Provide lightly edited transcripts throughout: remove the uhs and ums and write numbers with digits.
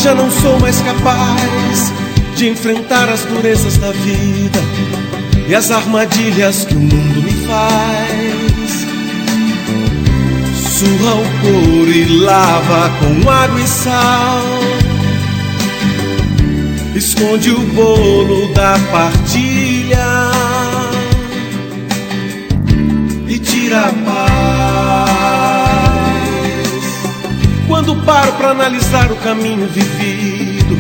Já não sou mais capaz de enfrentar as durezas da vida e as armadilhas que o mundo me faz. Surra o couro e lava com água e sal. Esconde o bolo da partilha e tira a paz. Quando paro para analisar o caminho vivido,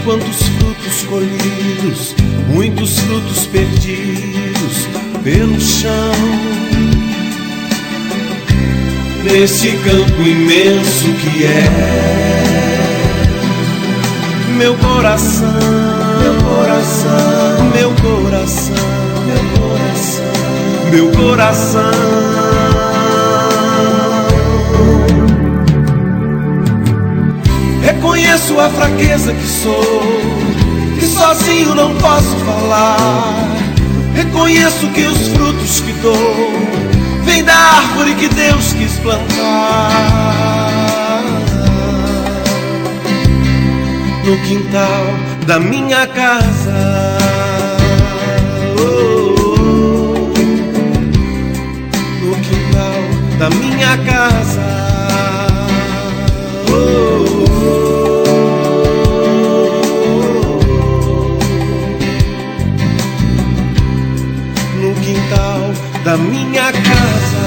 quantos frutos colhidos, muitos frutos perdidos pelo chão. Nesse campo imenso que é meu coração, meu coração, meu coração, meu coração, meu coração. Reconheço a fraqueza que sou, que sozinho não posso falar. Reconheço que os frutos que dou vêm da árvore que Deus quis plantar. No quintal da minha casa, no quintal da minha casa, no quintal da minha casa.